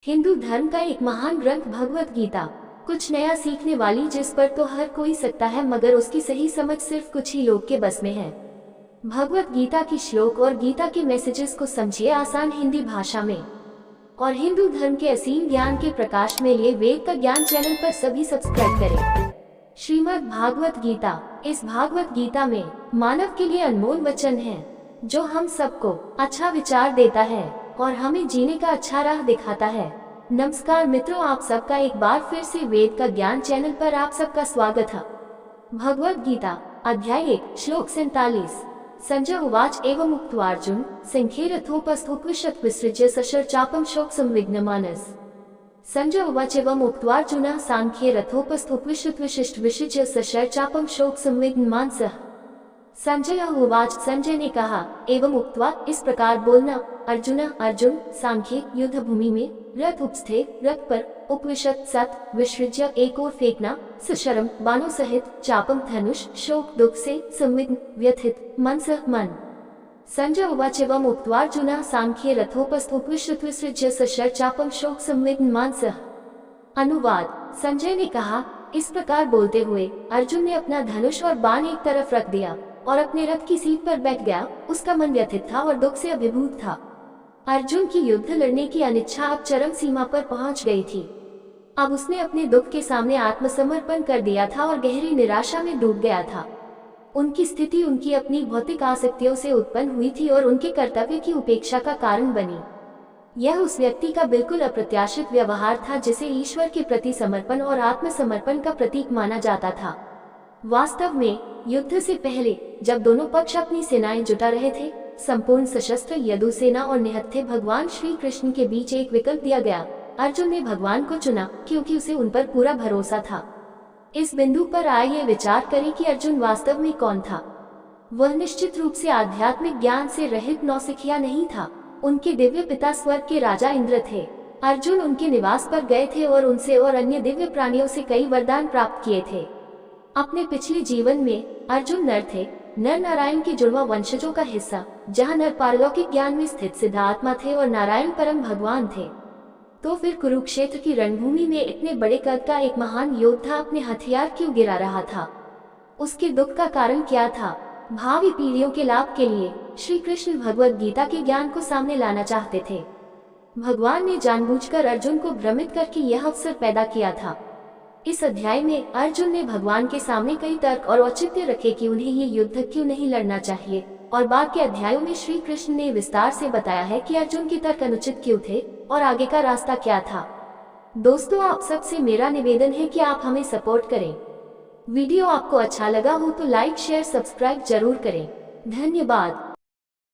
हिंदू धर्म का एक महान ग्रंथ भगवत गीता, कुछ नया सीखने वाली जिस पर तो हर कोई सकता है मगर उसकी सही समझ सिर्फ कुछ ही लोग के बस में है। भगवत गीता की श्लोक और गीता के मैसेजेस को समझिए आसान हिंदी भाषा में और हिंदू धर्म के असीम ज्ञान के प्रकाश में लिए वेद का ज्ञान चैनल पर सभी सब्सक्राइब करें। श्रीमद् भागवत गीता। इस भागवत गीता में मानव के लिए अनमोल वचन है जो हम सबको अच्छा विचार देता है और हमें जीने का अच्छा राह दिखाता है। नमस्कार मित्रों, आप सबका एक बार फिर से वेद का ज्ञान चैनल पर आप सबका स्वागत है। भगवत गीता अध्याय 1 श्लोक 47। संजय उवाच एवं उक्त्वार्जुन सिंहे रथोपस्थोपविशत् विसृज्य सशर चापम शोक संविघ्नमानस। संजय उवाच एवं उक्त्वार्जुनः सांख्ये रथोपस्थोपविशत् विशिष्ट विसृज्य सशर चापम शोक संविघ्नमानसः। संजय उवाच, संजय ने कहा, एवं उक्त्वा इस प्रकार बोलना, अर्जुन अर्जुन सांख्य युद्ध भूमि में रथ उपस्थे रथ पर उपविशत सत विसृज्य एक और फेंकना सशरम बाणों सहित चापम धनुष शोक दुख से संविघ्न व्यथित मन सह मन। संजय उवाच एवं उक्त्वा अर्जुन सांख्ये रथोपस्थोपविशत् विसृज्य सशर चापम शोक संविघ्न मानसः। अनुवाद। संजय ने कहा, इस प्रकार बोलते हुए अर्जुन ने अपना धनुष और बाण एक तरफ रख दिया और अपने रथ की सीट पर बैठ गया। उसका मन व्यथित था और दुख से अभिभूत था। अर्जुन की युद्ध लड़ने की अनिच्छा अब चरम सीमा पर पहुंच गई थी। अब उसने अपने दुख के सामने आत्मसमर्पण कर दिया था और गहरी निराशा में डूब गया था। उनकी स्थिति उनकी अपनी भौतिक आसक्तियों से उत्पन्न हुई थी और उनके कर्तव्य की उपेक्षा का कारण बनी। यह उस व्यक्ति का बिल्कुल अप्रत्याशित व्यवहार था जिसे ईश्वर के प्रति समर्पण और आत्मसमर्पण का प्रतीक माना जाता था। वास्तव में युद्ध से पहले जब दोनों पक्ष अपनी सेनाएं जुटा रहे थे, संपूर्ण सशस्त्र यदु सेना और निहत्थे भगवान श्री कृष्ण के बीच एक विकल्प दिया गया। अर्जुन ने भगवान को चुना क्योंकि उसे उन पर पूरा भरोसा था। इस बिंदु पर आइए विचार करें कि अर्जुन वास्तव में कौन था। वह निश्चित रूप से आध्यात्मिक ज्ञान से रहित नौसिखिया नहीं था। उनके दिव्य पिता स्वर्ग के राजा इंद्र थे। अर्जुन उनके निवास पर गए थे और उनसे और अन्य दिव्य प्राणियों से कई वरदान प्राप्त किए थे। अपने पिछले जीवन में अर्जुन नर थे, नर नारायण के जुड़वा वंशजों का हिस्सा, जहां नर पारलौकिक ज्ञान में स्थित सिद्धात्मा थे और नारायण परम भगवान थे। तो फिर कुरुक्षेत्र की रणभूमि में इतने बड़े कद का एक महान योद्धा अपने हथियार क्यों गिरा रहा था? उसके दुख का कारण क्या था? भावी पीढ़ियों के लाभ के लिए श्री कृष्ण भगवत गीता के ज्ञान को सामने लाना चाहते थे। भगवान ने जानबूझकर अर्जुन को भ्रमित करके यह अवसर पैदा किया था। इस अध्याय में अर्जुन ने भगवान के सामने कई तर्क और औचित्य रखे कि उन्हें ये युद्ध क्यों नहीं लड़ना चाहिए, और बाद के अध्यायों में श्री कृष्ण ने विस्तार से बताया है कि अर्जुन के तर्क अनुचित क्यों थे और आगे का रास्ता क्या था। दोस्तों, आप सबसे मेरा निवेदन है कि आप हमें सपोर्ट करें। वीडियो आपको अच्छा लगा हो तो लाइक शेयर सब्सक्राइब जरूर करें। धन्यवाद।